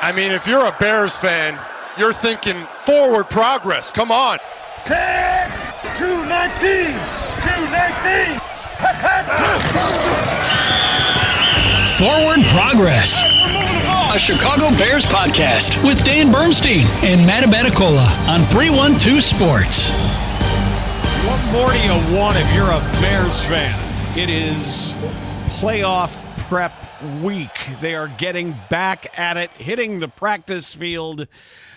I mean, if you're a Bears fan, you're thinking forward progress. Come on. 10, 219, 219. Forward Progress, a Chicago Bears podcast with Dan Bernstein and Matt Abeticola on 312 Sports. What more do you want if you're a Bears fan? It is playoff prep week. They are getting back at it, hitting the practice field.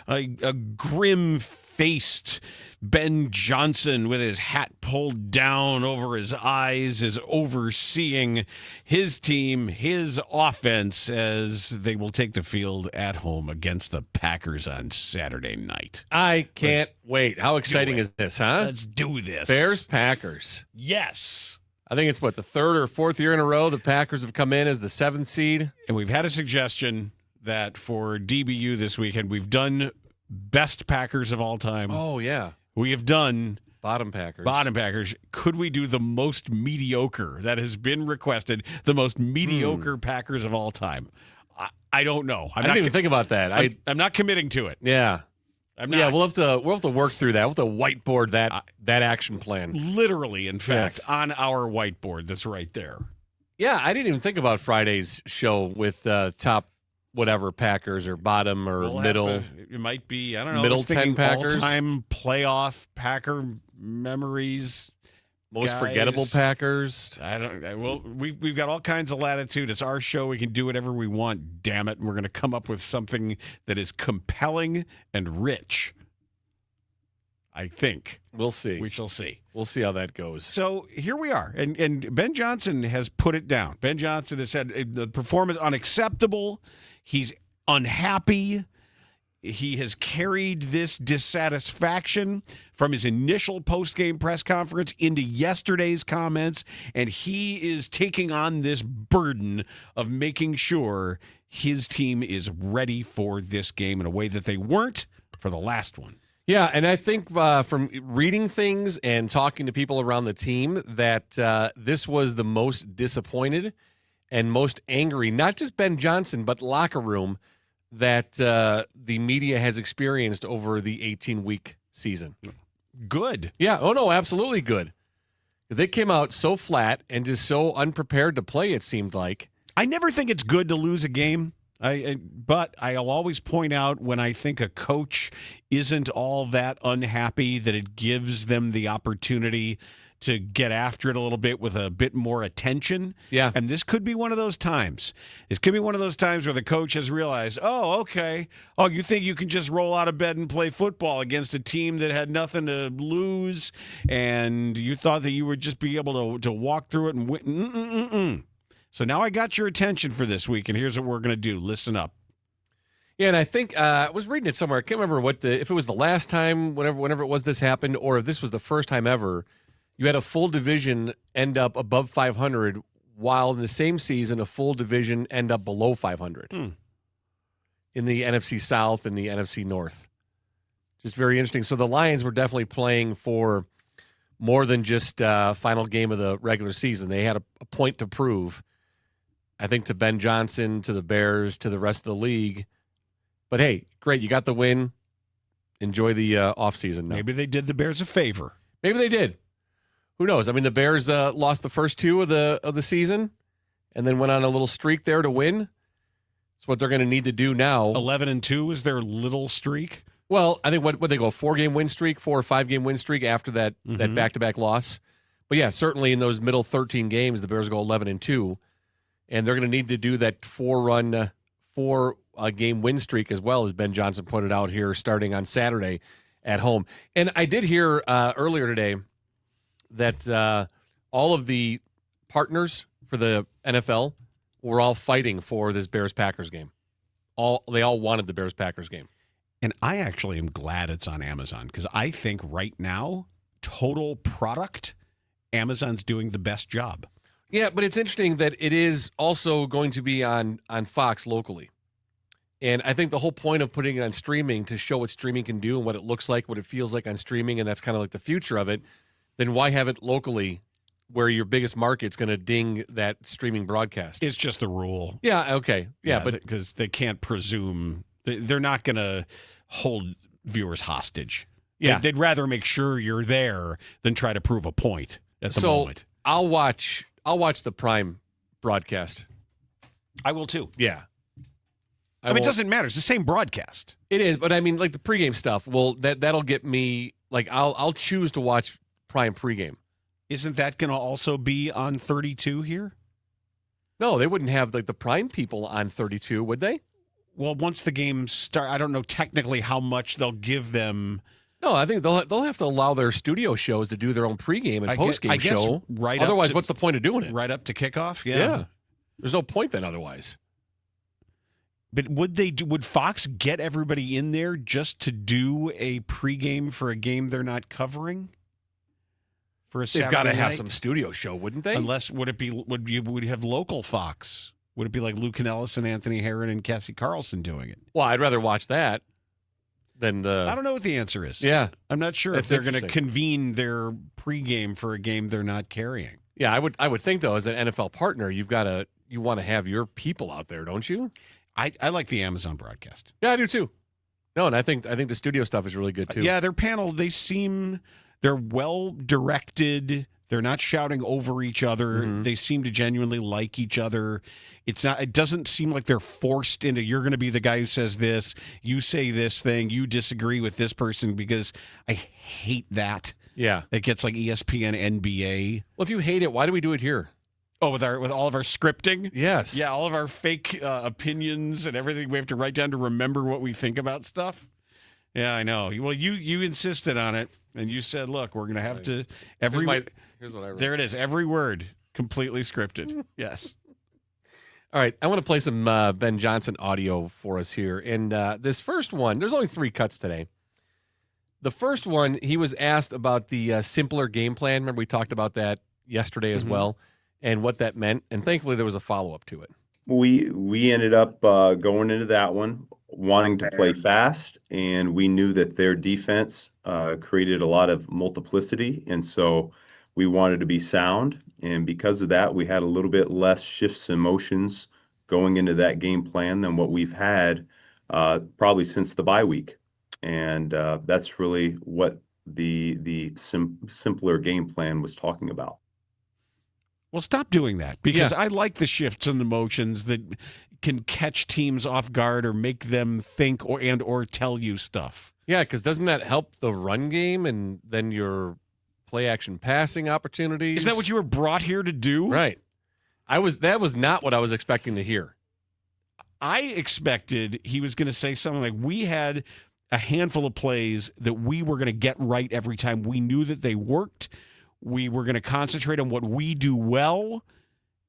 A grim-faced Ben Johnson with his hat pulled down over his eyes is overseeing his team, his offense, as they will take the field at home against the Packers on Saturday night. I can't wait. How exciting is this, huh? Let's do this. Bears, Packers. Yes. I think it's, the third or fourth year in a row the Packers have come in as the 7th seed. And we've had a suggestion that for DBU this weekend, we've done best Packers of all time. Oh, yeah. We have done Bottom Packers. Bottom Packers. Could we do the most mediocre that has been requested, the most mediocre Packers of all time? I don't know. I didn't even think about that. I'm not committing to it. Yeah. I'm not. Yeah, we'll have to work through that. We'll have to whiteboard that action plan. Literally, in fact, Yes. on our whiteboard that's right there. Yeah, I didn't even think about Friday's show with top whatever Packers or bottom or middle. It might be, I don't know. Middle 10 Packers. All-time playoff Packer memories. Most guys. forgettable Packers. Well, we've got all kinds of latitude. It's our show. We can do whatever we want, damn it. And we're going to come up with something that is compelling and rich. I think. We'll see. We shall see. We'll see how that goes. So here we are. And Ben Johnson has put it down. Ben Johnson has said the performance unacceptable. He's unhappy. He has carried this dissatisfaction from his initial post-game press conference into yesterday's comments, and he is taking on this burden of making sure his team is ready for this game in a way that they weren't for the last one. Yeah, and I think from reading things and talking to people around the team that this was the most disappointed and most angry, not just Ben Johnson, but locker room that the media has experienced over the 18-week season. Good. Yeah. Oh, no, absolutely good. They came out so flat and just so unprepared to play, it seemed like. I never think it's good to lose a game. But I'll always point out when I think a coach isn't all that unhappy that it gives them the opportunity to get after it a little bit with a bit more attention. Yeah. And this could be one of those times. This could be one of those times where the coach has realized, oh, okay. Oh, you think you can just roll out of bed and play football against a team that had nothing to lose, and you thought that you would just be able to walk through it and win. So now I got your attention for this week, and here's what we're going to do. Listen up. Yeah, and I think I was reading it somewhere. I can't remember if it was the last time, whenever it was this happened, or if this was the first time ever, you had a full division end up above 500, while in the same season, a full division end up below 500 in the NFC South and the NFC North. Just very interesting. So the Lions were definitely playing for more than just final game of the regular season. They had a point to prove, I think, to Ben Johnson, to the Bears, to the rest of the league. But, hey, great. You got the win. Enjoy the offseason now. Maybe they did the Bears a favor. Maybe they did. Who knows? I mean, the Bears lost the first two of the season and then went on a little streak there to win. It's what they're going to need to do now. 11-2 is their little streak. Well, I think what they go, a 4-game win streak, 4 or 5-game win streak after that back-to-back loss. But, yeah, certainly in those middle 13 games, the Bears go 11-2. And they're going to need to do that 4-game win streak as well, as Ben Johnson pointed out here, starting on Saturday at home. And I did hear earlier today that all of the partners for the NFL were all fighting for this Bears-Packers game. They all wanted the Bears-Packers game. And I actually am glad it's on Amazon, because I think right now, total product, Amazon's doing the best job. Yeah, but it's interesting that it is also going to be on Fox locally. And I think the whole point of putting it on streaming to show what streaming can do and what it looks like, what it feels like on streaming, and that's kind of like the future of it, then why have it locally where your biggest market's going to ding that streaming broadcast? It's just the rule. Yeah, okay. Yeah, but because they can't presume They're not going to hold viewers hostage. Yeah. They'd rather make sure you're there than try to prove a point at the moment. I'll watch the Prime broadcast. I will too. Yeah. I mean, it doesn't matter. It's the same broadcast. It is, but I mean, like the pregame stuff. Well, that'll get me. Like, I'll choose to watch Prime pregame. Isn't that going to also be on 32 here? No, they wouldn't have like the Prime people on 32, would they? Well, once the game start, I don't know technically how much they'll give them. No, I think they'll have to allow their studio shows to do their own pregame and postgame show. Right. Otherwise, what's the point of doing it? Right up to kickoff. Yeah. There's no point then otherwise. But would Fox get everybody in there just to do a pregame for a game they're not covering? For a Saturday They've got to have night? some studio show, wouldn't they? Unless would you have local Fox? Would it be like Luke Canellis and Anthony Herron and Cassie Carlson doing it? Well, I'd rather watch that than the. I don't know what the answer is. Yeah, I'm not sure That's if they're going to interesting. convene their pregame for a game they're not carrying. yeah. I would think though, as an NFL partner, you want to have your people out there, don't you? I like the Amazon broadcast. Yeah, I do too. No, and I think the studio stuff is really good too. Yeah, their panel, they're well directed. They're not shouting over each other. Mhm. They seem to genuinely like each other. It doesn't seem like they're forced into, you're going to be the guy who says this, you say this thing, you disagree with this person, because I hate that. Yeah. It gets like ESPN, NBA. Well, if you hate it, why do we do it here? Oh, with all of our scripting? Yes. Yeah, all of our fake opinions and everything we have to write down to remember what we think about stuff. Yeah, I know. Well, you insisted on it, and you said, "Look, we're going to have to Here's what I wrote. There it is. Every word completely scripted." Yes. All right, I want to play some Ben Johnson audio for us here. And this first one, there's only 3 cuts today. The first one, he was asked about the simpler game plan. Remember, we talked about that yesterday as well, and what that meant. And thankfully, there was a follow-up to it. We ended up going into that one wanting to play fast, and we knew that their defense created a lot of multiplicity, and so we wanted to be sound. And because of that, we had a little bit less shifts and motions going into that game plan than what we've had probably since the bye week. And that's really what the simpler game plan was talking about. Well, stop doing that, because Yeah. I like the shifts and the motions that can catch teams off guard or make them think or tell you stuff. Yeah, because doesn't that help the run game and then your play-action passing opportunities? Isn't that what you were brought here to do? Right. That was not what I was expecting to hear. I expected he was going to say something like, we had a handful of plays that we were going to get right every time. We knew that they worked. We were going to concentrate on what we do well.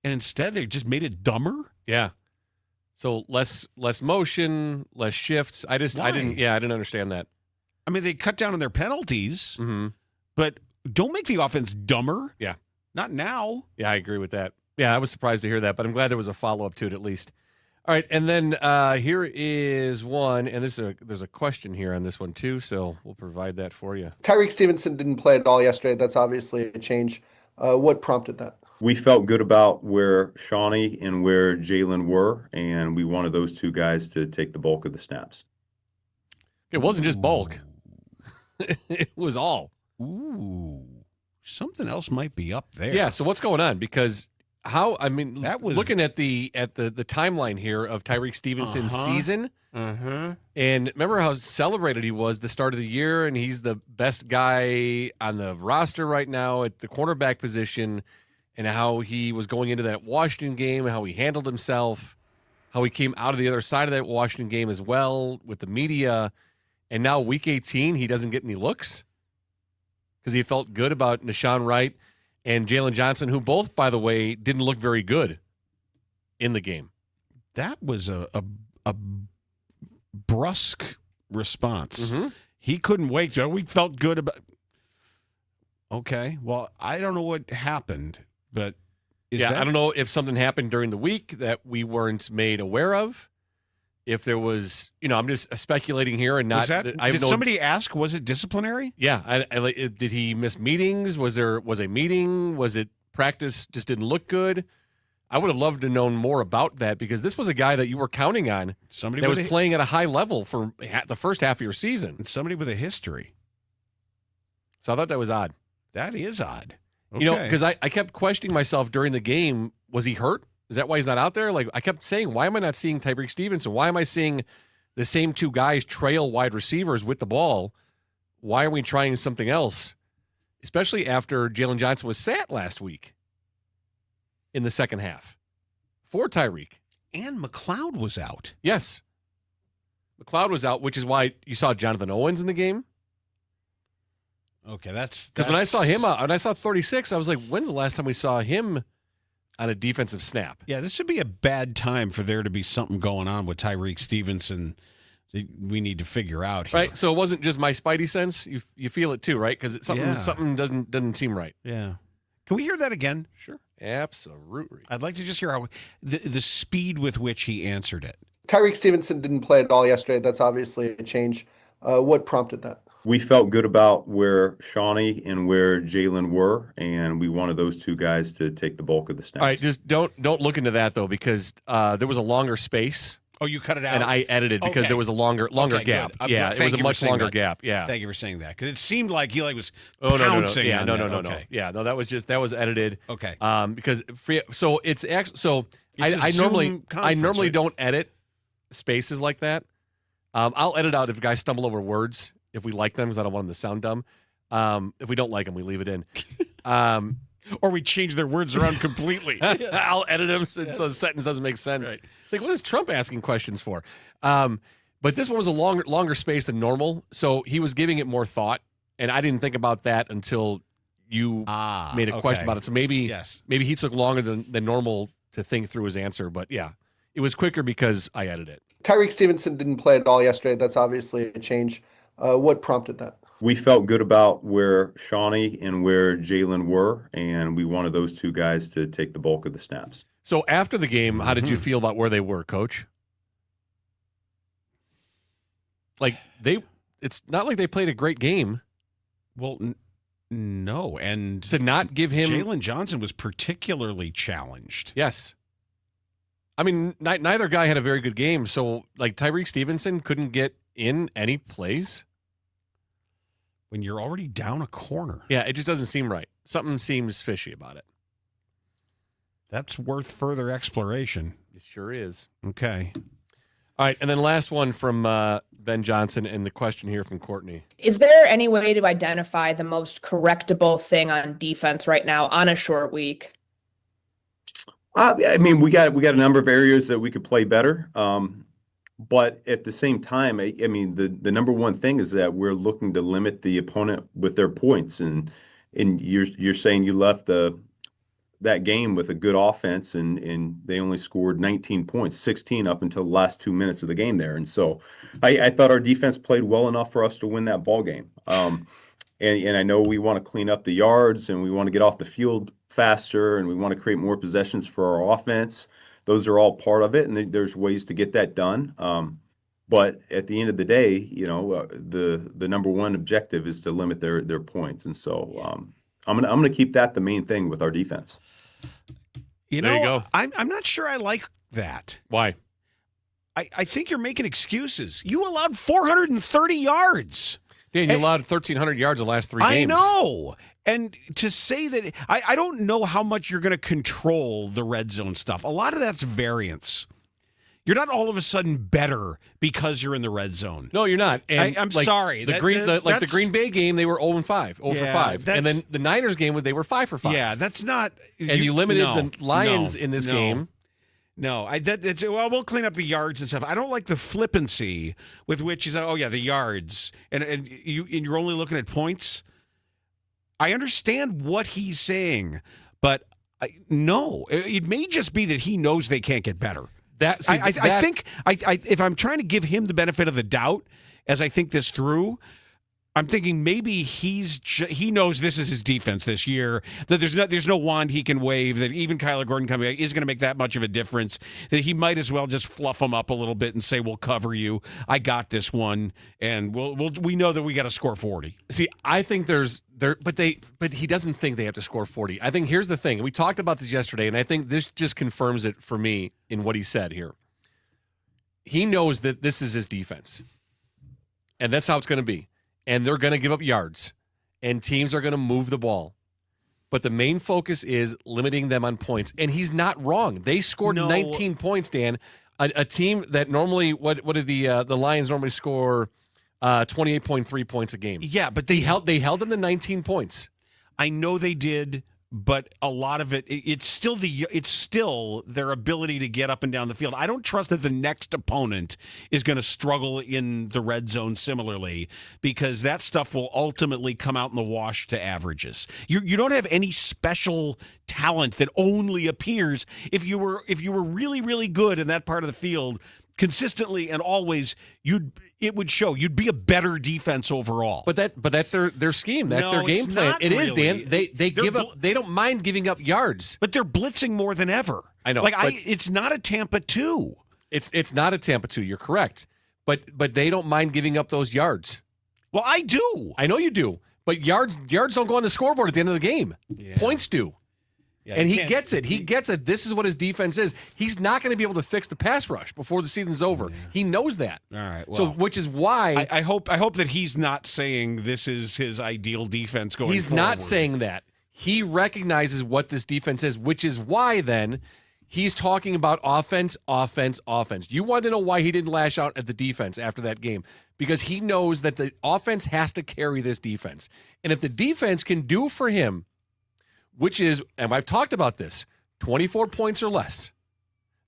And instead, they just made it dumber. Yeah. So less motion, less shifts. I didn't understand that. I mean, they cut down on their penalties, Mm-hmm. but don't make the offense dumber. Yeah. Not now. Yeah, I agree with that. Yeah, I was surprised to hear that, but I'm glad there was a follow-up to it at least. All right, and then here is one, and there's a question here on this one too, so we'll provide that for you. Tyreek Stevenson didn't play at all yesterday. That's obviously a change. What prompted that? We felt good about where Shawnee and where Jalen were, and we wanted those 2 guys to take the bulk of the snaps. It wasn't just bulk. It was all. Ooh. Something else might be up there. Yeah, so what's going on? Because that was looking at the timeline here of Tyreek Stevenson's season. Uh-huh. And remember how celebrated he was the start of the year, and he's the best guy on the roster right now at the cornerback position, and how he was going into that Washington game, how he handled himself, how he came out of the other side of that Washington game as well with the media. And now week 18, he doesn't get any looks because he felt good about Nashawn Wright and Jalen Johnson, who both, by the way, didn't look very good in the game. That was a brusque response. Mm-hmm. He couldn't wait. So we felt good about. Okay, well, I don't know what happened, but I don't know if something happened during the week that we weren't made aware of. If there was, I'm just speculating here and not. Did somebody ask? Was it disciplinary? Yeah, did he miss meetings? Was a meeting? Was it practice just didn't look good? I would have loved to known more about that because this was a guy that you were counting on Somebody that was with playing at a high level for the first half of your season. somebody with a history. So I thought that was odd. That is odd. Okay. You know, because I kept questioning myself during the game, was he hurt? Is that why he's not out there? Like, I kept saying, why am I not seeing Tyreek Stevenson? Why am I seeing the same two guys trail wide receivers with the ball? Why are we trying something else? Especially after Jalen Johnson was sat last week in the second half for Tyreek. And McLeod was out. Yes. McLeod was out, which is why you saw Jonathan Owens in the game. Okay, that's Because when I saw him out, and I saw 36, I was like, when's the last time we saw him on a defensive snap? Yeah, this would be a bad time for there to be something going on with Tyreek Stevenson. We need to figure out here. Right, so it wasn't just my spidey sense. You feel it too, right? Because Yeah. something doesn't seem right. Yeah. Can we hear that again? Sure, absolutely. I'd like to just hear how the speed with which he answered it. Tyreek Stevenson didn't play at all yesterday. That's obviously a change. What prompted that? We felt good about where Shawnee and where Jalen were, and we wanted those two guys to take the bulk of the snaps. All right, just don't look into that though, because there was a longer space, Oh, you cut it out. and I edited because Okay. there was a longer Okay, gap. good. I'm Yeah, glad- it thank was a you for much saying longer that. gap. Yeah. Thank you for saying that because it seemed like he was Oh no, pouncing. Yeah, on no, that. no, no. Okay. Yeah, no, that was edited. Okay. Because so it's actually It's a I Zoom normally conference, right? don't edit spaces like that. I'll edit out if guys stumble over words if we like them because I don't want them to sound dumb. If we don't like them, we leave it in. Or we change their words around completely. I'll edit them so the sentence doesn't make sense. Right. Like, what is Trump asking questions for? But this one was a longer space than normal, so he was giving it more thought, and I didn't think about that until you made a question about it. So maybe he took longer than normal to think through his answer. But yeah, it was quicker because I edited it. Tyreek Stevenson didn't play at all yesterday. That's obviously a change. What prompted that? We felt good about where Shawnee and where Jalen were, and we wanted those two guys to take the bulk of the snaps. So after the game, how did you feel about where they were, Coach? Like it's not like they played a great game. Well, no, and To not give him Jalen Johnson was particularly challenged. Yes. I mean, neither guy had a very good game. So, like, Tyreek Stevenson couldn't get in any plays. When you're already down a corner, Yeah, it just doesn't seem right. Something seems fishy about it. that's worth further exploration. It sure is. Okay. All right, and then last one from Ben Johnson, and the question here from Courtney. Is there any way to identify the most correctable thing on defense right now on a short week? I mean, we got a number of areas that we could play better. But at the same time, I mean, the number one thing is that we're looking to limit the opponent with their points, and you're saying you left that game with a good offense, and they only scored 19 points, 16 up until the last 2 minutes of the game there, and so I thought our defense played well enough for us to win that ball game. And I know we want to clean up the yards, and we want to get off the field faster, and we want to create more possessions for our offense. Those are all part of it, and there's ways to get that done. But at the end of the day, you know, the number one objective is to limit their points, and so I'm gonna keep that the main thing with our defense. You There know, you go. I'm not sure I like that. Why? I think you're making excuses. You allowed 430 yards. Dan, you allowed 1,300 yards the last three games. I know. And to say that, I don't know how much you're going to control the red zone stuff. A lot of that's variance. You're not all of a sudden better because you're in the red zone. No, you're not. And I'm sorry. The the Green Bay game, they were 0-5, 0 for 5. And then the Niners game, they were 5 for 5. Yeah, that's not. And you limited the Lions in this game. No, we'll clean up the yards and stuff. I don't like the flippancy with which is, oh yeah, the yards, and you're only looking at points. I understand what he's saying, but no, it may just be that he knows they can't get better. I think if I'm trying to give him the benefit of the doubt as I think this through, I'm thinking maybe he knows this is his defense this year, that there's no wand he can wave, that even Kyler Gordon coming is going to make that much of a difference, that he might as well just fluff him up a little bit and say, we'll cover you. I got this one, and we know that we got to score 40. See, I think but he doesn't think they have to score 40. I think here's the thing. We talked about this yesterday, and I think this just confirms it for me in what he said here. He knows that this is his defense, and that's how it's going to be. And they're going to give up yards, and teams are going to move the ball. But the main focus is limiting them on points. And he's not wrong. They scored 19 points, Dan. A team that normally, what did the Lions normally score 28.3 points a game. Yeah, but they held them to 19 points. I know they did, but a lot of it's still their ability to get up and down the field. I don't trust that the next opponent is going to struggle in the red zone similarly, because that stuff will ultimately come out in the wash to averages. You don't have any special talent that only appears if you were really, really good in that part of the field consistently and always. It would show you'd be a better defense overall. But that's their scheme. That's their game plan. It is, Dan. They give up. They don't mind giving up yards. But they're blitzing more than ever. I know. It's not a Tampa 2. It's not a Tampa 2. You're correct. But they don't mind giving up those yards. Well, I do. I know you do. But yards don't go on the scoreboard at the end of the game. Yeah. Points do. Yeah, and he gets it. He gets it. This is what his defense is. He's not going to be able to fix the pass rush before the season's over. Yeah. He knows that. All right. Well, so, which is why I hope that he's not saying this is his ideal defense going forward. He's not saying that. He recognizes what this defense is, which is why then he's talking about offense. You want to know why he didn't lash out at the defense after that game? Because he knows that the offense has to carry this defense. And if the defense can do for him, which is, and I've talked about this, 24 points or less,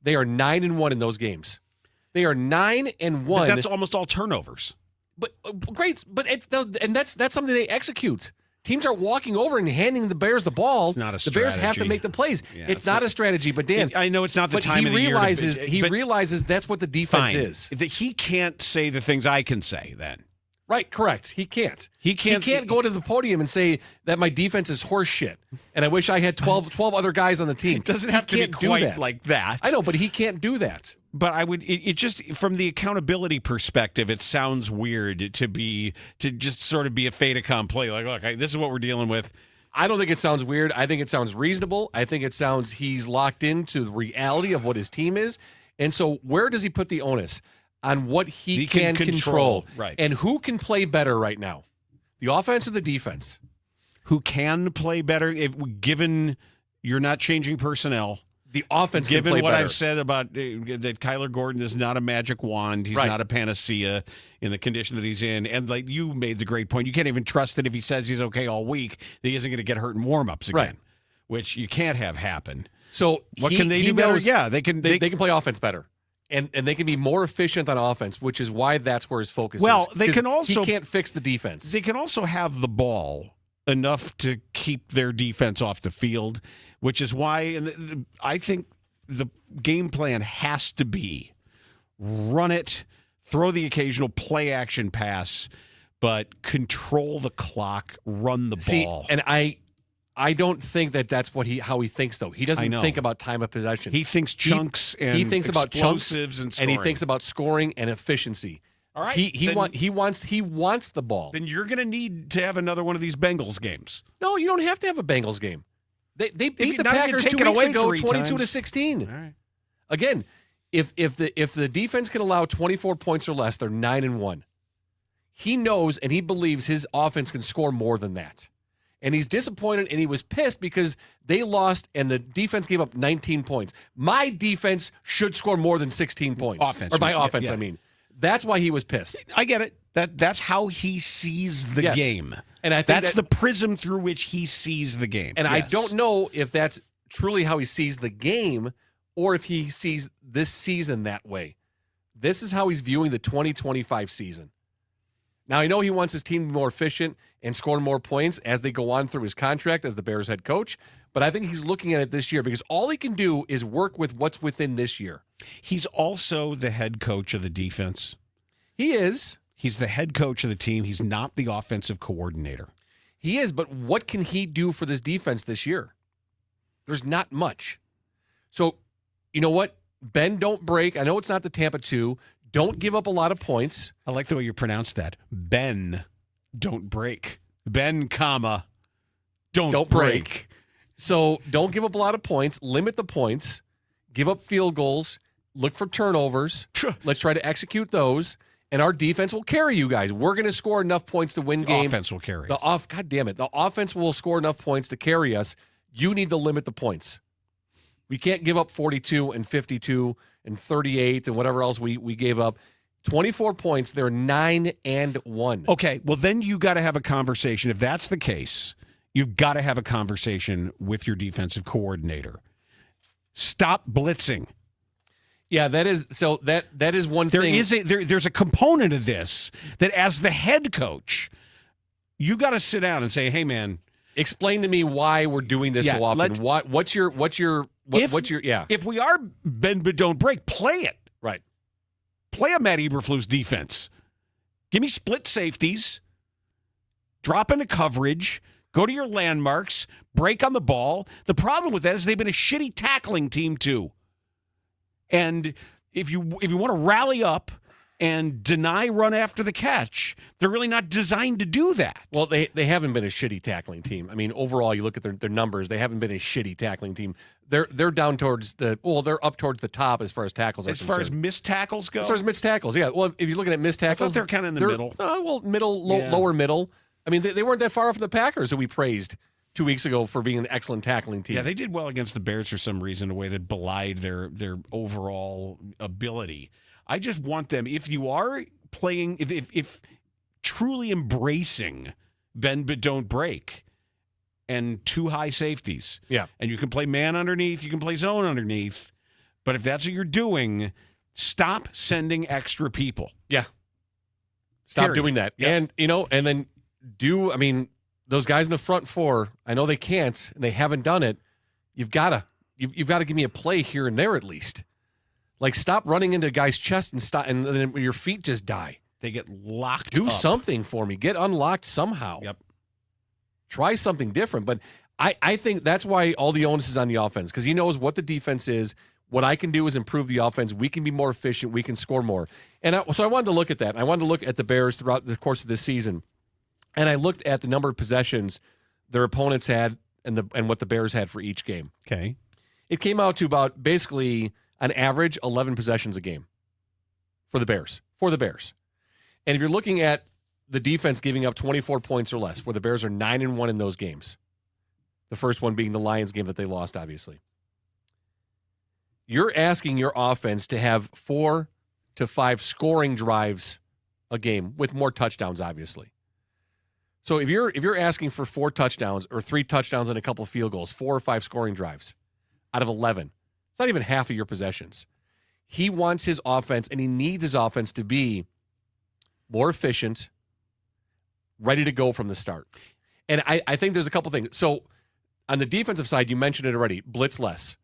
they are 9-1 in those games. They are 9-1. But that's almost all turnovers. But great. But that's something they execute. Teams are walking over and handing the Bears the ball. It's not a strategy. The Bears have to make the plays. Yeah, it's not a strategy. But Dan, I know it's not the time of the year. He realizes that's what the defense is. He can't say the things I can say then. Right, correct. He can't. He can't go to the podium and say that my defense is horse shit, and I wish I had 12 other guys on the team. It doesn't have to be quite like that. I know, but he can't do that. But I would. It just, from the accountability perspective, it sounds weird to just sort of be a fait accompli. Like, look, this is what we're dealing with. I don't think it sounds weird. I think it sounds reasonable. I think it sounds he's locked into the reality of what his team is, and so where does he put the onus? On what he can control. Right. And who can play better right now? The offense or the defense? Who can play better, given you're not changing personnel? The offense can play better. Given what better. I've said about that Kyler Gordon is not a magic wand. He's not a panacea in the condition that he's in. And like you made the great point, you can't even trust that if he says he's okay all week, that he isn't going to get hurt in warm-ups again. Right. Which you can't have happen. So what can they do better? Yeah, they can play offense better. And they can be more efficient on offense, which is why that's where his focus is. Well, they can also... He can't fix the defense. They can also have the ball enough to keep their defense off the field, which is why I think the game plan has to be run it, throw the occasional play-action pass, but control the clock, run the ball. And I don't think that's how he thinks, though. He doesn't think about time of possession. He thinks chunks and he thinks about chunks and he thinks about scoring and efficiency. All right, he wants the ball. Then you're going to need to have another one of these Bengals games. No, you don't have to have a Bengals game. They beat the Packers 2 weeks ago, 22-16. All right. Again, if the defense can allow 24 points or less, they're 9-1. He knows and he believes his offense can score more than that. And he's disappointed, and he was pissed because they lost, and the defense gave up 19 points. My defense should score more than 16 points. Offense. Or by offense, I mean. That's why he was pissed. I get it. That's how he sees the game. And I think that's the prism through which he sees the game. And I don't know if that's truly how he sees the game or if he sees this season that way. This is how he's viewing the 2025 season. Now, I know he wants his team to be more efficient and score more points as they go on through his contract as the Bears head coach, but I think he's looking at it this year because all he can do is work with what's within this year. He's also the head coach of the defense. He is. He's the head coach of the team. He's not the offensive coordinator. He is, but what can he do for this defense this year? There's not much. So, you know what? Ben, don't break. I know it's not the Tampa 2. Don't give up a lot of points. I like the way you pronounce that. Ben, don't break. Ben, comma, don't break. So don't give up a lot of points. Limit the points. Give up field goals. Look for turnovers. Let's try to execute those. And our defense will carry you guys. We're going to score enough points to win games. Offense will carry. God damn it. The offense will score enough points to carry us. You need to limit the points. We can't give up 42 and 52 and 38 and whatever else we gave up. 24 points. They're 9-1. Okay, well, then you got to have a conversation. If that's the case, you've got to have a conversation with your defensive coordinator. Stop blitzing. Yeah, that is one thing. There's a component of this that as the head coach, you got to sit down and say, "Hey, man, explain to me why we're doing this so often. What's your If we are bend but don't break, play it. Right. Play a Matt Eberflus defense. Give me split safeties. Drop into coverage. Go to your landmarks. Break on the ball. The problem with that is they've been a shitty tackling team too. And if you want to rally up and deny run after the catch, they're really not designed to do that. Well, they haven't been a shitty tackling team. I mean, overall, you look at their numbers, they haven't been a shitty tackling team. They're down towards they're up towards the top as far as tackles are concerned. As far as missed tackles go? As far as missed tackles, yeah. Well, if you're looking at missed tackles, they're kind of in the middle. Lower middle. I mean, they weren't that far off from the Packers who we praised 2 weeks ago for being an excellent tackling team. Yeah, they did well against the Bears for some reason, a way that belied their overall ability. I just want them, if you are playing, if truly embracing bend but don't break and two high safeties, yeah, and you can play man underneath, you can play zone underneath, but if that's what you're doing, stop sending extra people. Yeah. Stop doing that. Yep. And then those guys in the front four, I know they can't, and they haven't done it. You've got to give me a play here and there at least. Like, stop running into a guy's chest and then your feet just die. They get locked Do up. something for me. Get unlocked somehow. Yep. Try something different. But I think that's why all the onus is on the offense, because he knows what the defense is. What I can do is improve the offense. We can be more efficient. We can score more. And so I wanted to look at that. I wanted to look at the Bears throughout the course of this season. And I looked at the number of possessions their opponents had and what the Bears had for each game. Okay. It came out to about basically an average 11 possessions a game for the Bears. And if you're looking at the defense giving up 24 points or less, where the Bears are 9-1 in those games, the first one being the Lions game that they lost, obviously. You're asking your offense to have 4 to 5 scoring drives a game with more touchdowns, obviously. So if you're asking for 4 touchdowns or 3 touchdowns and a couple of field goals, 4 or 5 scoring drives out of 11, it's not even half of your possessions. He wants his offense, and he needs his offense to be more efficient, ready to go from the start. And I think there's a couple things. So on the defensive side, you mentioned it already, blitz less.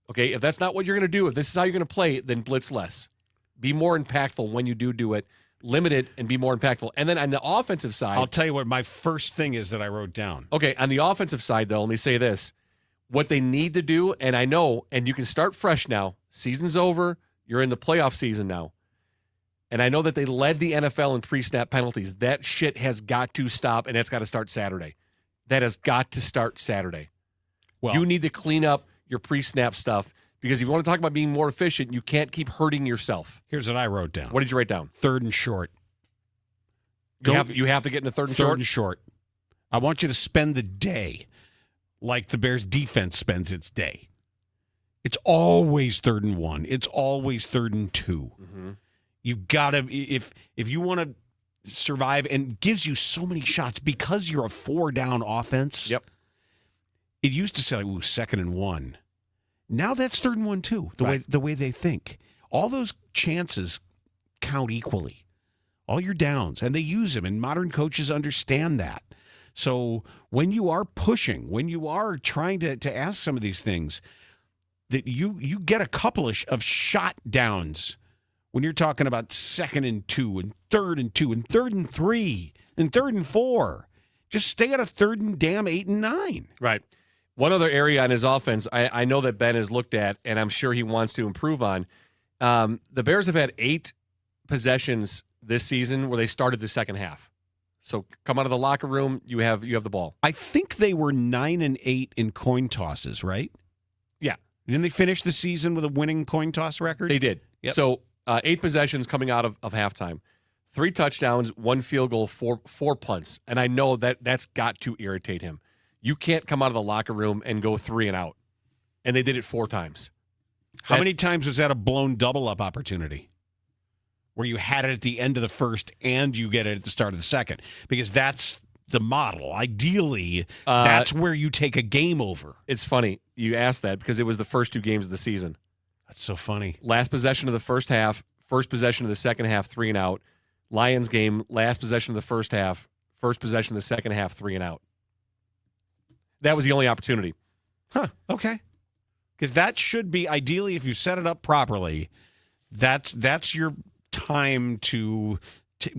Okay, if that's not what you're going to do, if this is how you're going to play, then blitz less. Be more impactful when you do it. Limit it and be more impactful. And then on the offensive side, I'll tell you what my first thing is that I wrote down. Okay, on the offensive side, though, let me say this. What they need to do, and I know, and you can start fresh now. Season's over. You're in the playoff season now. And I know that they led the NFL in pre-snap penalties. That shit has got to stop, and it's got to start Saturday. That has got to start Saturday. Well, you need to clean up your pre-snap stuff, because if you want to talk about being more efficient, you can't keep hurting yourself. Here's what I wrote down. What did you write down? 3rd and short. You have to get into 3rd and short? 3rd and short. I want you to spend the day like the Bears defense spends its day. It's always 3rd and 1. It's always 3rd and 2. Mm-hmm. You've got to, if you want to survive, and gives you so many shots because you're a 4-down offense. Yep. It used to say, 2nd and 1. Now that's 3rd and 1 too. The way they think. All those chances count equally. All your downs, and they use them, and modern coaches understand that. So when you are pushing, when you are trying to ask some of these things, that you get a couple of shot downs when you're talking about 2nd and 2 and 3rd and 2 and 3rd and 3 and 3rd and 4. Just stay out of 3rd and damn 8 and 9. Right. One other area on his offense I know that Ben has looked at, and I'm sure he wants to improve on. The Bears have had 8 possessions this season where they started the second half. So come out of the locker room, you have the ball. I think they were 9 and 8 in coin tosses, right? Yeah. Didn't they finish the season with a winning coin toss record? They did. Yep. So 8 possessions coming out of halftime. 3 touchdowns, 1 field goal, 4 punts. And I know that's got to irritate him. You can't come out of the locker room and go 3 and out. And they did it 4 times. How many times was that a blown double-up opportunity? Where you had it at the end of the first and you get it at the start of the second? Because that's the model. Ideally, that's where you take a game over. It's funny you asked that because it was the first 2 games of the season. That's so funny. Last possession of the first half, first possession of the second half, 3 and out. Lions game, last possession of the first half, first possession of the second half, 3 and out. That was the only opportunity. Huh, okay. Because that should be, ideally, if you set it up properly, that's your time to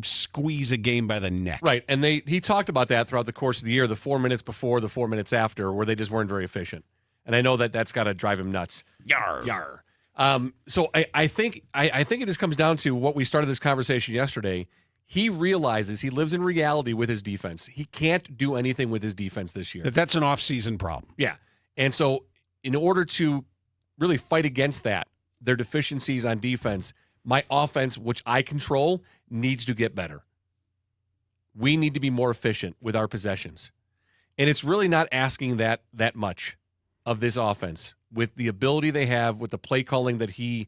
squeeze a game by the neck. Right, and he talked about that throughout the course of the year, the 4 minutes before, the 4 minutes after, where they just weren't very efficient. And I know that's got to drive him nuts. Yar. So I think it just comes down to what we started this conversation yesterday. He realizes he lives in reality with his defense. He can't do anything with his defense this year. That's an off-season problem. Yeah. And so in order to really fight against that, their deficiencies on defense, my offense, which I control, needs to get better. We need to be more efficient with our possessions. And it's really not asking that much of this offense with the ability they have, with the play calling that he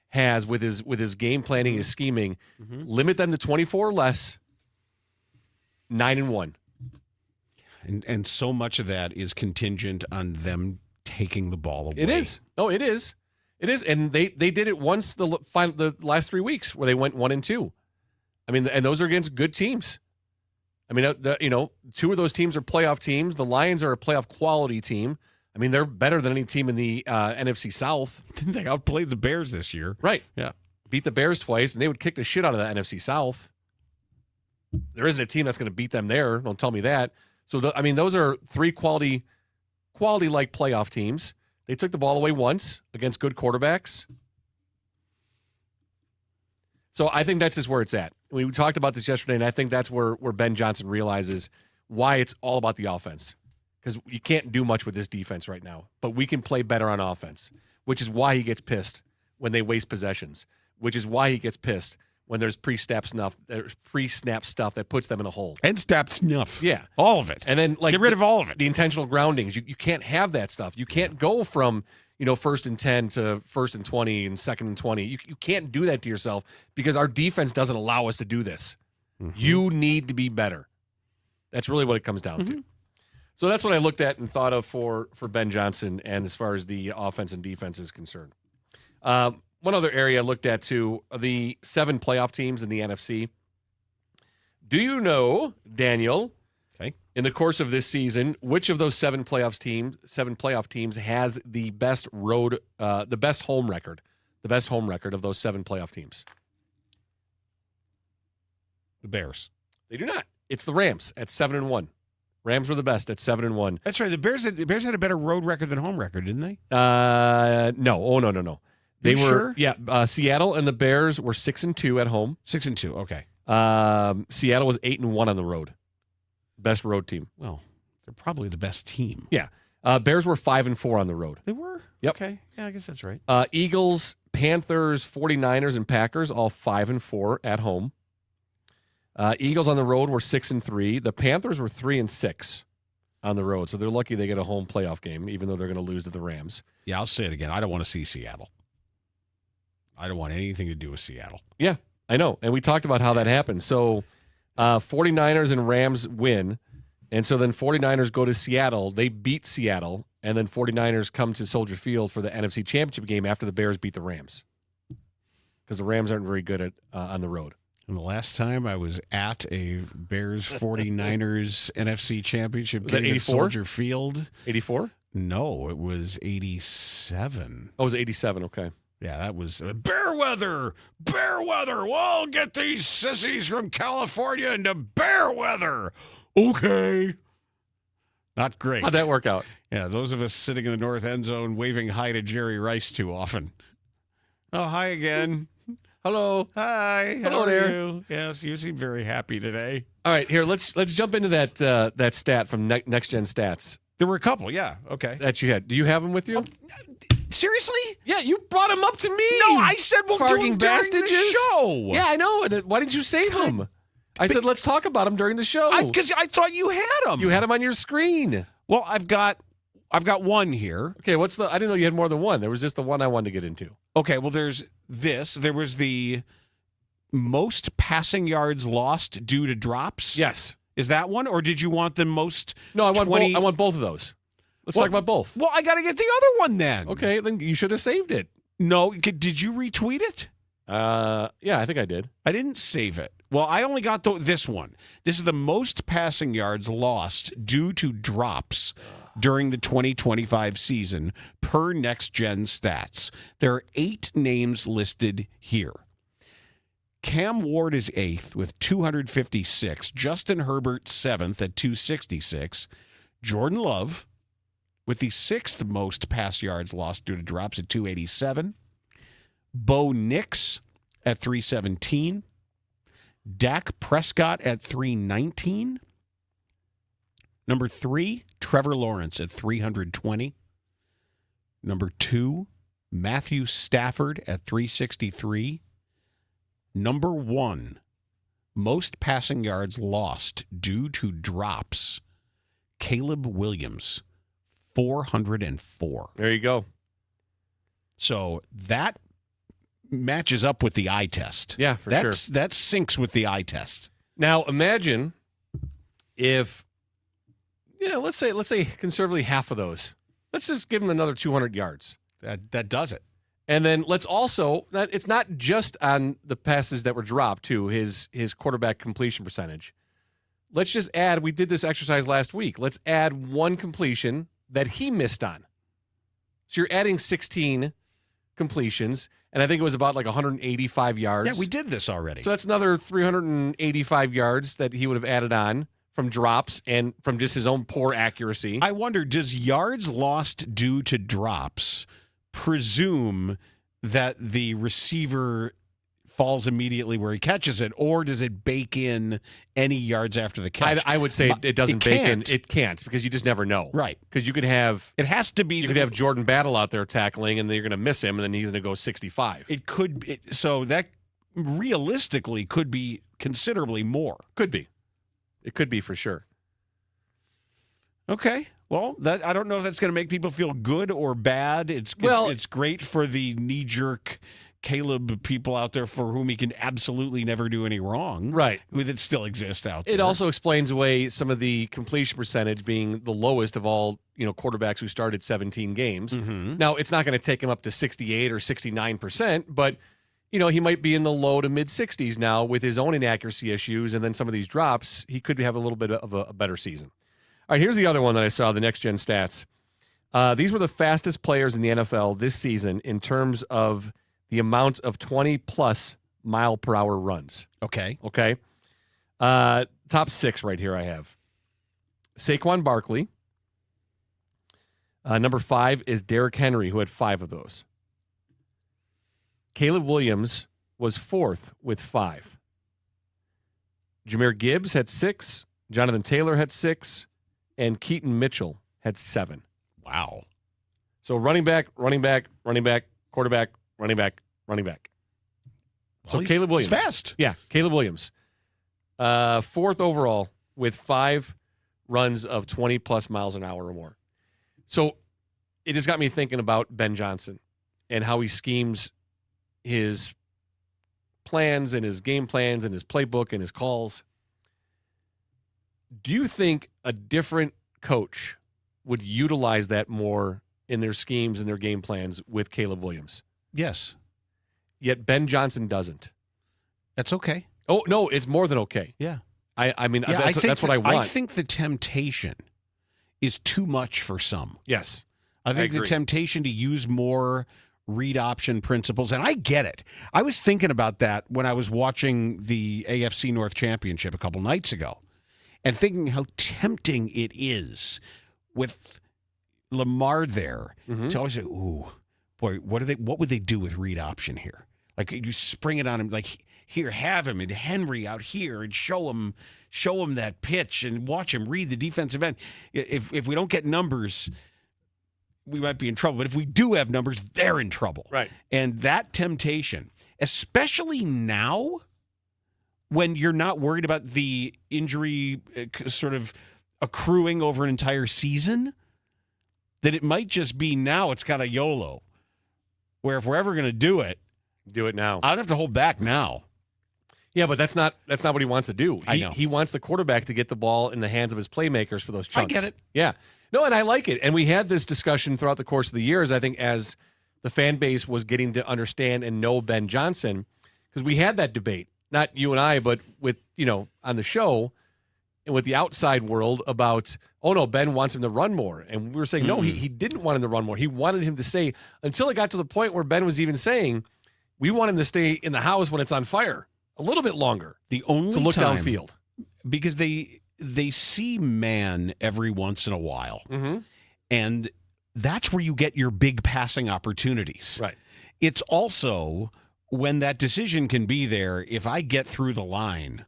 has, with his game planning, his scheming. Mm-hmm. Limit them to 24 or less, 9-1. And so much of that is contingent on them taking the ball away. It is. No, it is. It is. And they did it once the last 3 weeks where they went 1-2. I mean, and those are against good teams. I mean, 2 of those teams are playoff teams. The Lions are a playoff quality team. I mean, they're better than any team in the NFC South. They outplayed the Bears this year. Right. Yeah. Beat the Bears twice, and they would kick the shit out of the NFC South. There isn't a team that's going to beat them there. Don't tell me that. So, those are 3 quality-like playoff teams. They took the ball away once against good quarterbacks. So I think that's just where it's at. We talked about this yesterday, and I think that's where Ben Johnson realizes why it's all about the offense. Because you can't do much with this defense right now. But we can play better on offense, which is why he gets pissed when they waste possessions, which is why he gets pissed when there's pre-snap stuff that puts them in a hole. And snap snuff. Yeah. All of it. And then get rid of all of it. The intentional groundings. You can't have that stuff. You can't go from 1st and 10 to 1st and 20 and 2nd and 20. You can't do that to yourself because our defense doesn't allow us to do this. Mm-hmm. You need to be better. That's really what it comes down to. So that's what I looked at and thought of for Ben Johnson, and as far as the offense and defense is concerned. One other area I looked at, too, the 7 playoff teams in the NFC. Do you know, Daniel, in the course of this season, which of those 7 playoff teams has the best home record of those 7 playoff teams? The Bears. They do not. It's the Rams at 7-1. Rams were the best at 7-1. That's right. The Bears had a better road record than home record, didn't they? No. Oh, no. They were sure? Yeah. Seattle and the Bears were 6-2 at home. 6-2. Okay. Seattle was 8-1 on the road. Best road team. Well, they're probably the best team. Yeah. Bears were 5-4 on the road. They were? Yep. Okay. Yeah, I guess that's right. Eagles, Panthers, 49ers, and Packers all 5-4 at home. Eagles on the road were 6-3. The Panthers were 3-6 on the road, so they're lucky they get a home playoff game, even though they're going to lose to the Rams. Yeah, I'll say it again. I don't want to see Seattle. I don't want anything to do with Seattle. Yeah, I know, and we talked about how that happened. So 49ers and Rams win, and so then 49ers go to Seattle. They beat Seattle, and then 49ers come to Soldier Field for the NFC Championship game after the Bears beat the Rams because the Rams aren't very good on the road. And the last time I was at a Bears 49ers NFC Championship was that game at 84? Soldier Field. 84? No, it was 87. Oh, it was 87. Okay. Yeah, that was bear weather. Bear weather. We'll get these sissies from California into bear weather. Okay. Not great. How'd that work out? Yeah, those of us sitting in the north end zone waving hi to Jerry Rice too often. Oh, hi again. Hello. Hi. Hello how there. are you? Yes, you seem very happy today. All right, here let's jump into that stat from Next Gen Stats There were a couple, yeah. Okay. that you had. Do you have them with you? Seriously? Yeah, you brought them up to me. No, I said we'll do Farging them during the bastages? show. Yeah, I know. And why didn't you save them? I said let's talk about them during the show. Because I thought you had them. You had them on your screen. Well, I've got one here. Okay, I didn't know you had more than one. There was just the one I wanted to get into. Okay, well, there's this. There was the most passing yards lost due to drops. Yes. Is that one, or did you want the most? No, I want 20... I want both of those. Let's talk about both. Well, I got to get the other one then. Okay, then you should have saved it. No, did you retweet it? Yeah, I think I did. I didn't save it. Well, I only got this one. This is the most passing yards lost due to drops during the 2025 season per Next Gen Stats. There are 8 names listed here. Cam Ward is 8th with 256. Justin Herbert 7th at 266. Jordan Love with the 6th most pass yards lost due to drops at 287. Bo Nix at 317. Dak Prescott at 319. Number 3, Trevor Lawrence at 320. Number 2, Matthew Stafford at 363. Number 1, most passing yards lost due to drops, Caleb Williams, 404. There you go. So that matches up with the eye test. Yeah, for sure. That syncs with the eye test. Now imagine if, let's say conservatively half of those. Let's just give him another 200 yards. That does it. And then let's also, it's not just on the passes that were dropped too, his quarterback completion percentage. Let's just add, we did this exercise last week. Let's add one completion that he missed on. So you're adding 16 completions, and I think it was about like 185 yards. Yeah, we did this already. So that's another 385 yards that he would have added on from drops and from just his own poor accuracy. I wonder, does yards lost due to drops presume that the receiver falls immediately where he catches it, or does it bake in any yards after the catch? I would say it doesn't bake in. It can't, because you just never know. Right. Because you could have... It has to be... You could have Jordan Battle out there tackling, and then you're going to miss him, and then he's going to go 65. It could be... So that realistically could be considerably more. Could be. It could be for sure. Okay. Well, I don't know if that's going to make people feel good or bad. It's great for the knee-jerk Caleb people out there for whom he can absolutely never do any wrong. Right. That still exists out there. It also explains away some of the completion percentage being the lowest of all, quarterbacks who started 17 games. Mm-hmm. Now, it's not going to take him up to 68 or 69%, but, he might be in the low to mid-60s now with his own inaccuracy issues, and then some of these drops, he could have a little bit of a better season. All right, here's the other one that I saw, the Next Gen Stats. These were the fastest players in the NFL this season in terms of the amount of 20-plus mile-per-hour runs. Okay. Top 6 right here I have. Saquon Barkley. Number 5 is Derrick Henry, who had 5 of those. Caleb Williams was 4th with 5. Jahmyr Gibbs had 6. Jonathan Taylor had 6. And Keaton Mitchell had 7. Wow. So running back, quarterback, running back. So Well, Caleb Williams. He's fast. Yeah, Caleb Williams. 4th overall with 5 runs of 20-plus miles an hour or more. So it has got me thinking about Ben Johnson and how he schemes his plans and his game plans and his playbook and his calls. Do you think a different coach would utilize that more in their schemes and their game plans with Caleb Williams? Yes. Yet Ben Johnson doesn't. That's okay. Oh, no, it's more than okay. Yeah. I mean, that's what I want. I think the temptation is too much for some. Yes. I think the agree. temptation to use more read option principles, and I get it. I was thinking about that when I was watching the AFC North Championship a couple nights ago, and thinking how tempting it is with Lamar there to always say, "Ooh, boy, what would they do with read option here? Like you spring it on him, like here, have him and Henry out here, and show him that pitch, and watch him read the defensive end. If we don't get numbers, we might be in trouble. But if we do have numbers, they're in trouble. Right. And that temptation, especially now, when you're not worried about the injury sort of accruing over an entire season, that it might just be now it's got a YOLO, where if we're ever going to do it now. I don't have to hold back now. Yeah, but that's not what he wants to do. I know. He wants the quarterback to get the ball in the hands of his playmakers for those chunks. I get it. Yeah. No, and I like it. And we had this discussion throughout the course of the years, I think, as the fan base was getting to understand and know Ben Johnson, because we had that debate, not you and I, but with, on the show and with the outside world about, oh, no, Ben wants him to run more. And we were saying, no, he didn't want him to run more. He wanted him to stay, until it got to the point where Ben was even saying, we want him to stay in the house when it's on fire a little bit longer. The only to look time, downfield. Because they see man every once in a while. Mm-hmm. And that's where you get your big passing opportunities. Right. It's also when that decision can be there, if I get through the line,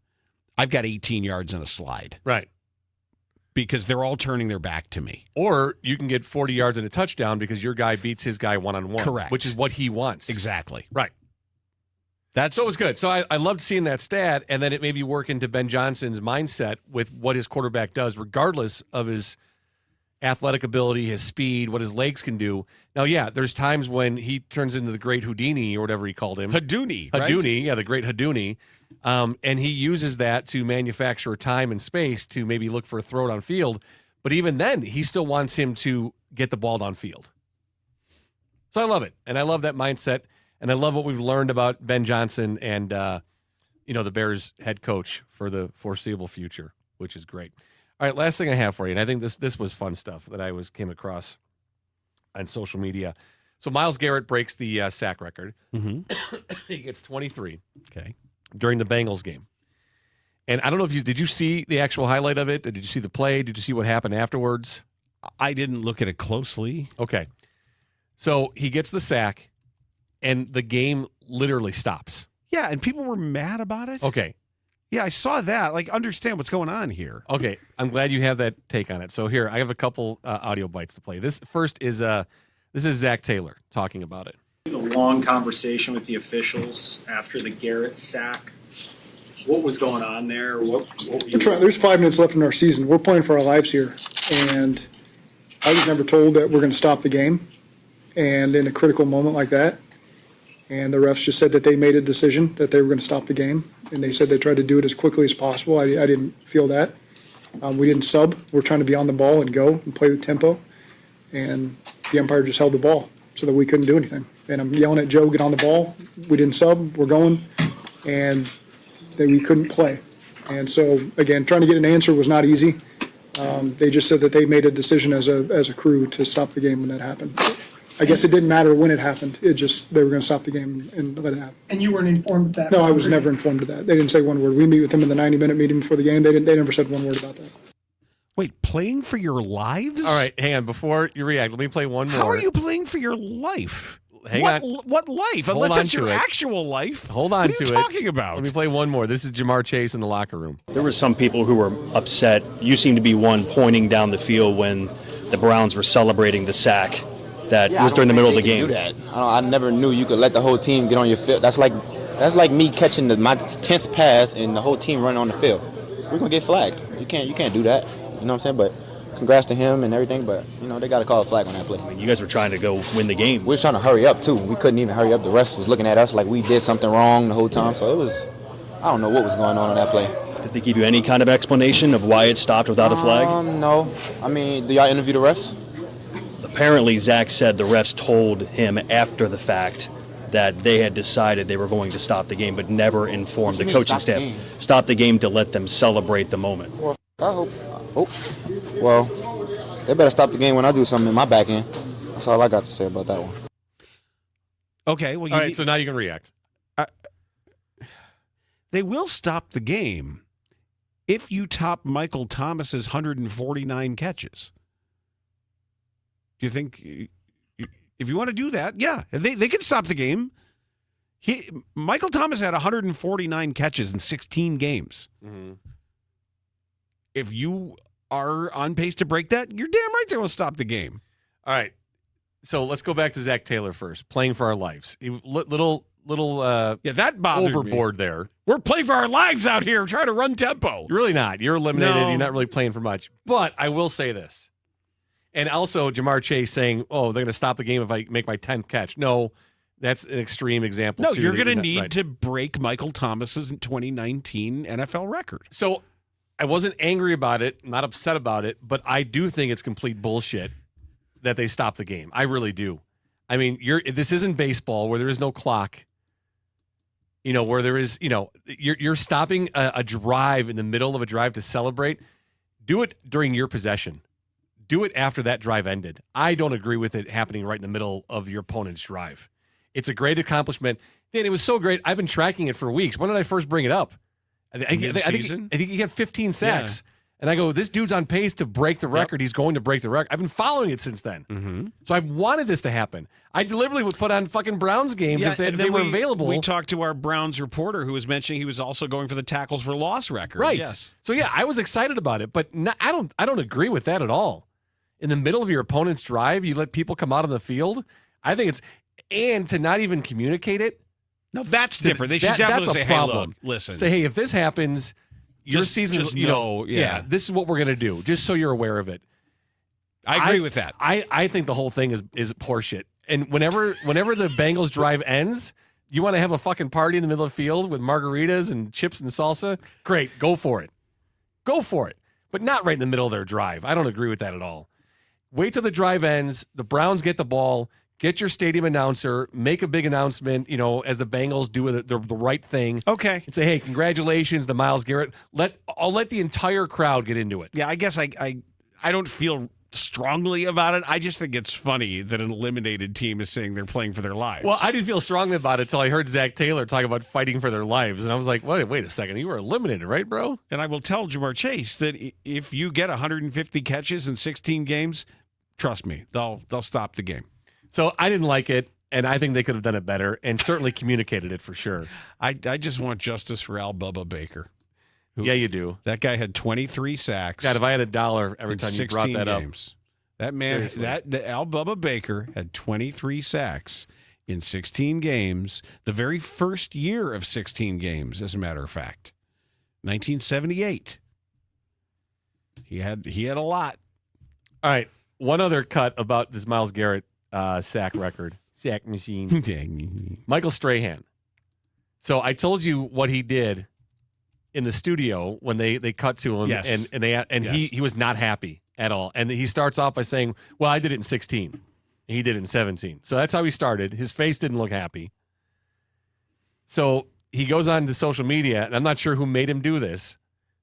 I've got 18 yards and a slide. Right. Because they're all turning their back to me. Or you can get 40 yards and a touchdown because your guy beats his guy one-on-one. Correct. Which is what he wants. Exactly. Right. So it was good. So I loved seeing that stat, and then it made me work into Ben Johnson's mindset with what his quarterback does, regardless of his athletic ability, his speed, what his legs can do. Now, yeah, there's times when he turns into the great Houdini or whatever he called him. Houdini, yeah, the great Houdini. And he uses that to manufacture time and space to maybe look for a throw downfield. But even then, he still wants him to get the ball downfield. So I love it. And I love that mindset. And I love what we've learned about Ben Johnson and, the Bears head coach for the foreseeable future, which is great. All right, last thing I have for you, and I think this was fun stuff that I came across on social media. So Myles Garrett breaks the sack record. Mm-hmm. He gets 23. Okay. During the Bengals game. And I don't know if did you see the actual highlight of it? Did you see the play? Did you see what happened afterwards? I didn't look at it closely. Okay. So he gets the sack, and the game literally stops. Yeah, and people were mad about it. Okay. Yeah, I saw that. Like, understand what's going on here. Okay. I'm glad you have that take on it. So here, I have a couple audio bites to play. This first is Zach Taylor talking about it. A long conversation with the officials after the Garrett sack. What was going on there? There's 5 minutes left in our season. We're playing for our lives here. And I was never told that we're going to stop the game. And in a critical moment like that, and the refs just said that they made a decision that they were going to stop the game. And they said they tried to do it as quickly as possible. I didn't feel that. We didn't sub. We're trying to be on the ball and go and play with tempo. And the umpire just held the ball so that we couldn't do anything. And I'm yelling at Joe, get on the ball. We didn't sub. We're going. And that we couldn't play. And so, again, trying to get an answer was not easy. They just said that they made a decision as a crew to stop the game when that happened. I guess it didn't matter when it happened. It just, they were going to stop the game and let it happen. And you weren't informed of that? No, I was never informed of that. They didn't say one word. We meet with them in the 90-minute meeting before the game. They never said one word about that. Wait, playing for your lives? All right, hang on. Before you react, let me play one more. How are you playing for your life? Hang on. What life? Hold Unless on it's to your it. actual life. Hold on to it. What are you talking about? Let me play one more. This is Jamar Chase in the locker room. There were some people who were upset. You seem to be one pointing down the field when the Browns were celebrating the sack that was during the middle of the game. Do that. I never knew you could let the whole team get on your field. That's like me catching my 10th pass and the whole team running on the field. We're gonna get flagged. You can't do that. You know what I'm saying? But congrats to him and everything. But they got to call a flag on that play. I mean, you guys were trying to go win the game. We were trying to hurry up too. We couldn't even hurry up. The rest was looking at us like we did something wrong the whole time. So it was, I don't know what was going on that play. Did they give you any kind of explanation of why it stopped without a flag? No. I mean, do y'all interview the refs? Apparently, Zach said the refs told him after the fact that they had decided they were going to stop the game, but never informed the coaching staff. Stop the game to let them celebrate the moment. Well, I hope. Well, they better stop the game when I do something in my back end. That's all I got to say about that one. Okay, well, All right, so now you can react. They will stop the game if you top Michael Thomas's 149 catches. Do you think if you want to do that, yeah, they can stop the game. Michael Thomas had 149 catches in 16 games. Mm-hmm. If you are on pace to break that, you're damn right they will stop the game. All right. So let's go back to Zach Taylor first. Playing for our lives. Little that bothers overboard me. there. We're playing for our lives out here, trying to run tempo. You're really not. You're eliminated. No. You're not really playing for much. But I will say this. And also Jamar Chase saying, oh, they're going to stop the game if I make my 10th catch. No, that's an extreme example. No, too, you're going to not need right. to break Michael Thomas's 2019 NFL record. So I wasn't angry about it, not upset about it, but I do think it's complete bullshit that they stop the game. I really do. I mean, this isn't baseball where there is no clock. Where there is, you're stopping a drive in the middle of a drive to celebrate. Do it during your possession. Do it after that drive ended. I don't agree with it happening right in the middle of your opponent's drive. It's a great accomplishment. Dan, it was so great. I've been tracking it for weeks. When did I first bring it up? I think he had 15 sacks. Yeah. And I go, this dude's on pace to break the record. Yep. He's going to break the record. I've been following it since then. Mm-hmm. So I've wanted this to happen. I deliberately would put on fucking Browns games if they were available. We talked to our Browns reporter who was mentioning he was also going for the tackles for loss record. Right. Yes. So yeah, I was excited about it, but I don't agree with that at all. In the middle of your opponent's drive, you let people come out on the field. I think and to not even communicate it. No, that's different. They should definitely say, hey, look, listen. Say, hey, if this happens, your season, this is what we're going to do, just so you're aware of it. I agree with that. I think the whole thing is horseshit. And whenever the Bengals drive ends, you want to have a fucking party in the middle of the field with margaritas and chips and salsa? Great, go for it. Go for it. But not right in the middle of their drive. I don't agree with that at all. Wait till the drive ends, the Browns get the ball, get your stadium announcer, make a big announcement, as the Bengals do the right thing. Okay. And say, hey, congratulations to Myles Garrett. I'll let the entire crowd get into it. Yeah, I guess I don't feel strongly about it. I just think it's funny that an eliminated team is saying they're playing for their lives. Well, I didn't feel strongly about it until I heard Zach Taylor talk about fighting for their lives. And I was like, wait a second. You were eliminated, right, bro? And I will tell Jamar Chase that if you get 150 catches in 16 games, trust me, they'll stop the game. So I didn't like it, and I think they could have done it better and certainly communicated it for sure. I just want justice for Al Bubba Baker. Yeah, you do. That guy had 23 sacks. God, if I had $1 every time you brought that games. That man, Al Bubba Baker had 23 sacks in 16 games, the very first year of 16 games, as a matter of fact. 1978. He had a lot. All right, one other cut about this Myles Garrett sack record. Sack machine. Michael Strahan. So I told you what he did in the studio when they cut to him, yes. He was not happy at all. And he starts off by saying, well, I did it in 16. He did it in 17. So that's how he started. His face didn't look happy. So he goes on to social media, and I'm not sure who made him do this,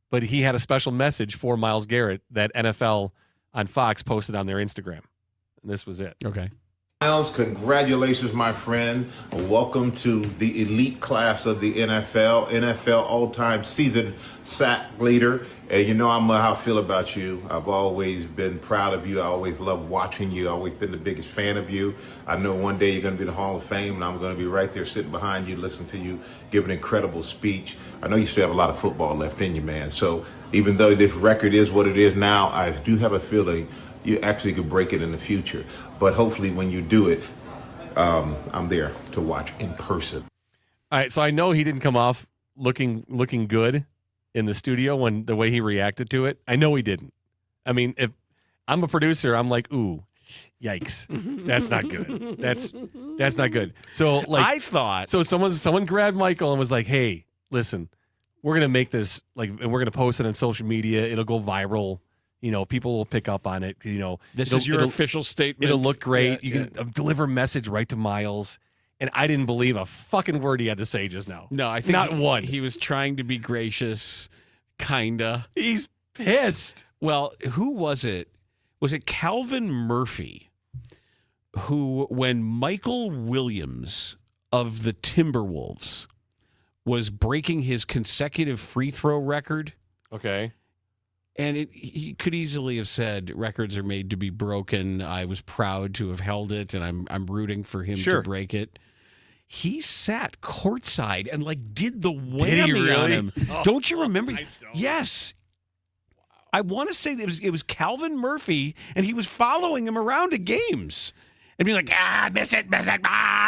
but he had a special message for Myles Garrett that NFL on Fox posted on their Instagram. And this was it. Okay. Myles, congratulations, my friend. Welcome to the elite class of the NFL all-time season sack leader. And you know how I feel about you. I've always been proud of you. I always love watching you. I've always been the biggest fan of you. I know one day you're going to be in the Hall of Fame, and I'm going to be right there sitting behind you, listening to you give an incredible speech. I know you still have a lot of football left in you, man. So even though this record is what it is now, I do have a feeling you actually could break it in the future. But hopefully when you do it, I'm there to watch in person. All right, so I know he didn't come off looking good in the studio when the way he reacted to it. I know he didn't. I mean, if I'm a producer, I'm like, ooh, yikes. That's not good. That's not good. So like I thought someone grabbed Michael and was like, hey, listen, we're gonna make this and we're gonna post it on social media. It'll go viral. People will pick up on it. This is your official statement. It'll look great. You can deliver a message right to Myles. And I didn't believe a fucking word he had to say just now. No, I think not one. He was trying to be gracious, kinda. He's pissed. Well, who was it? Was it Calvin Murphy who, when Michael Williams of the Timberwolves was breaking his consecutive free throw record. Okay. And he could easily have said, records are made to be broken. I was proud to have held it, and I'm rooting for him to break it. He sat courtside and did the whammy on him. Oh, don't you remember? I don't. Yes. I want to say that it was Calvin Murphy, and he was following him around to games and being like, miss it,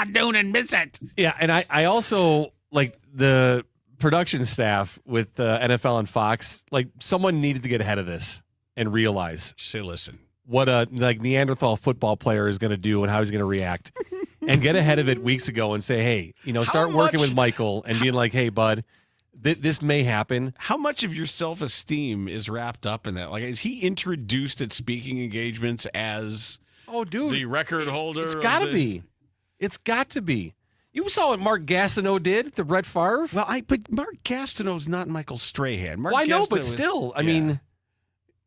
Noonan, miss it. Yeah, and I also like the production staff with NFL and Fox. Like, someone needed to get ahead of this and realize, say, listen, what a Neanderthal football player is going to do and how he's going to react, and get ahead of it weeks ago and say, hey, start working with Michael and being like, hey, bud, this may happen. How much of your self-esteem is wrapped up in that? Like, is he introduced at speaking engagements as the record holder? It's got to be. It's got to be. You saw what Mark Gastineau did to Brett Favre. Well, but Mark Gastineau's not Michael Strahan. Well, I know, but still, I mean,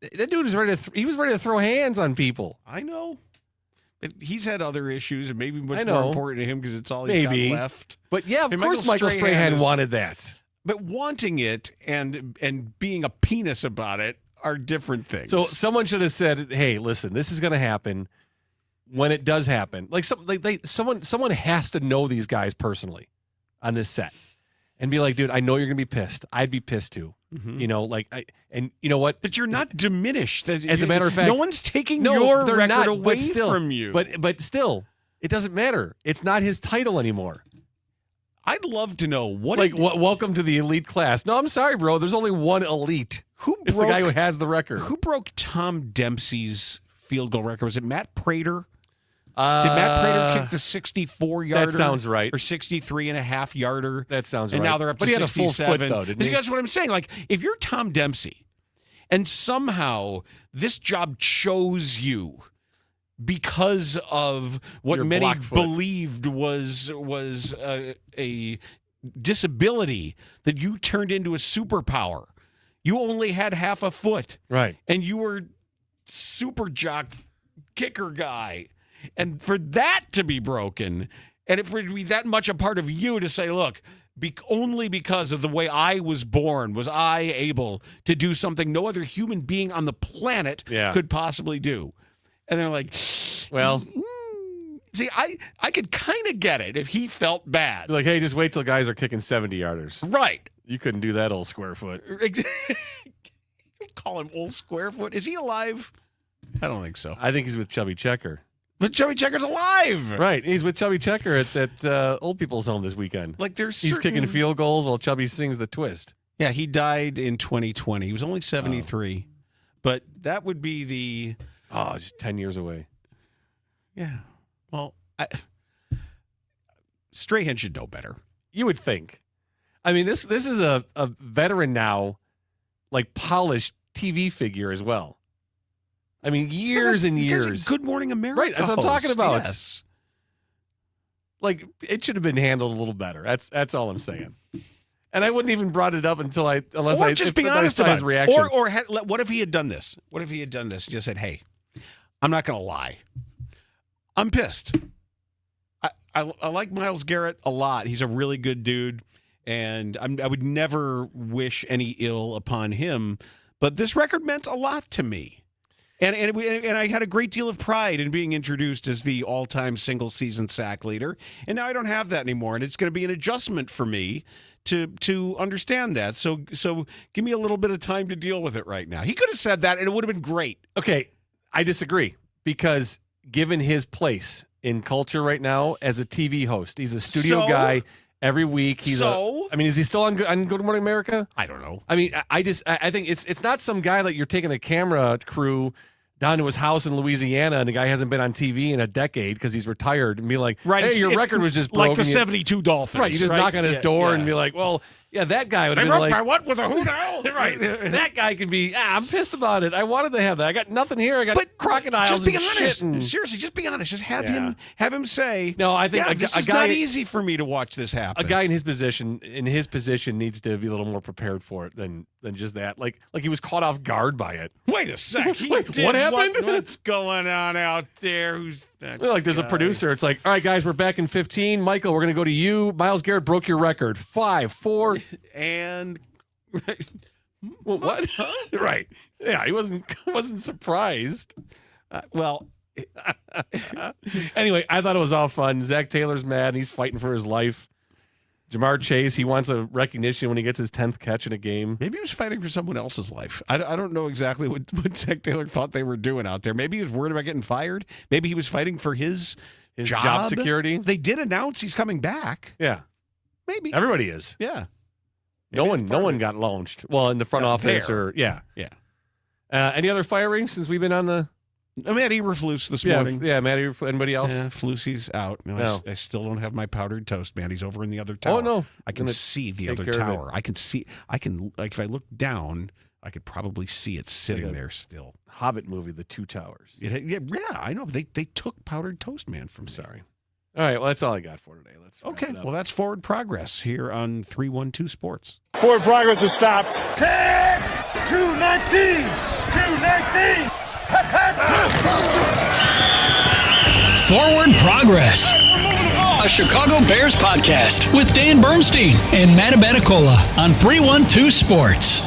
that dude was ready to. He was ready to throw hands on people. I know. But he's had other issues, and maybe much more important to him because it's all he's got left. But yeah, of course, Michael Strahan wanted that. But wanting it and being a penis about it are different things. So someone should have said, "Hey, listen, this is going to happen when it does happen." Someone has to know these guys personally on this set and be like, "Dude, I know you're going to be pissed. I'd be pissed too." Mm-hmm. And you know what? But you're not diminished. As a matter of fact, no one's taking your record away from you. But still, it doesn't matter. It's not his title anymore. I'd love to know what. Welcome to the elite class. No, I'm sorry, bro. There's only one elite. It's the guy who has the record. Who broke Tom Dempsey's field goal record? Was it Matt Prater? Did Matt Prater kick the 64-yarder? That sounds right. Or 63.5-yarder? That sounds and right. now they're up to 67. But he had a full foot, though, didn't he? That's what I'm saying. Like, if you're Tom Dempsey, and somehow this job chose you because of what Your many block foot. believed was a disability that you turned into a superpower. You only had half a foot. Right. And you were super jock kicker guy. And for that to be broken, and for it to be that much a part of you to say, look, only because of the way I was born was I able to do something no other human being on the planet could possibly do. And they're like, well, see, I could kind of get it if he felt bad. Like, hey, just wait till guys are kicking 70-yarders. Right. You couldn't do that, old square foot. Call him old square foot. Is he alive? I don't think so. I think he's with Chubby Checker. But Chubby Checker's alive. Right. He's with Chubby Checker at that old people's home this weekend. Like, he's kicking field goals while Chubby sings the twist. Yeah, he died in 2020. He was only 73. But that would be the... Oh, it's 10 years away. Yeah. Well, Strahan should know better. You would think. I mean, this is a veteran now, like, polished TV figure as well. I mean, years and years. Good Morning America. Right, that's what I'm talking about. Yes. Like, it should have been handled a little better. That's all I'm saying. And I wouldn't even brought it up unless I just be honest about his reaction. Or what if he had done this? What if he had done this? Just said, "Hey, I'm not going to lie. I'm pissed. I like Myles Garrett a lot. He's a really good dude, and I would never wish any ill upon him. But this record meant a lot to me." And I had a great deal of pride in being introduced as the all-time single-season sack leader, and now I don't have that anymore, and it's going to be an adjustment for me to understand that. So give me a little bit of time to deal with it right now. He could have said that, and it would have been great. Okay, I disagree because given his place in culture right now as a TV host, he's a studio guy. Every week is he still on Good Morning America? I don't know. I mean, I think it's not some guy that you're taking a camera crew down to his house in Louisiana and the guy hasn't been on TV in a decade because he's retired and be like, right, hey, your record was just broken. Like the 72 Dolphins. Right, you just knock on his door and be like, well, Yeah, that guy would They have been broke like, my what with a who now? right. That guy could be, I'm pissed about it. I wanted to have that. I got nothing here. I got crocodiles Just be and honest. shit. And, Seriously, just be honest. Just have him say, no, I think this is guy, not easy for me to watch this happen. A guy in his position needs to be a little more prepared for it than just that. Like he was caught off guard by it. Wait a sec. What happened? What's going on out there? Who's that? Like there's a producer. It's like, all right, guys, we're back in 15. Michael, we're going to go to you. Myles Garrett broke your record. 5, 4. And well, what? Right. Yeah, he wasn't surprised. Anyway, I thought it was all fun. Zach Taylor's mad. He's fighting for his life. Jamar Chase, he wants a recognition when he gets his 10th catch in a game. Maybe he was fighting for someone else's life. I don't know exactly what Zach Taylor thought they were doing out there. Maybe he was worried about getting fired. Maybe he was fighting for his job security. They did announce he's coming back. Yeah. Maybe. Everybody is. Yeah. No one got launched. Well, in the front office there. Yeah. Yeah. Any other firings since we've been on the? Matt Eberflus this morning. Yeah, Matt Eberflus. Anybody else? Yeah, Flusie's out. No. I still don't have my powdered toast, man. He's over in the other tower. Oh, no. I can see the other tower. I can see. If I look down, I could probably see it sitting there still. Hobbit movie, The Two Towers. Yeah, I know. They took powdered toast, man, from me. Sorry. All right, well, that's all I got for today. Let's wrap it up. Well, that's Forward Progress here on 312 Sports. Forward progress is stopped. 10, 219, 219. Forward Progress. A Chicago Bears podcast with Dan Bernstein and Matt Abaticola on 312 Sports.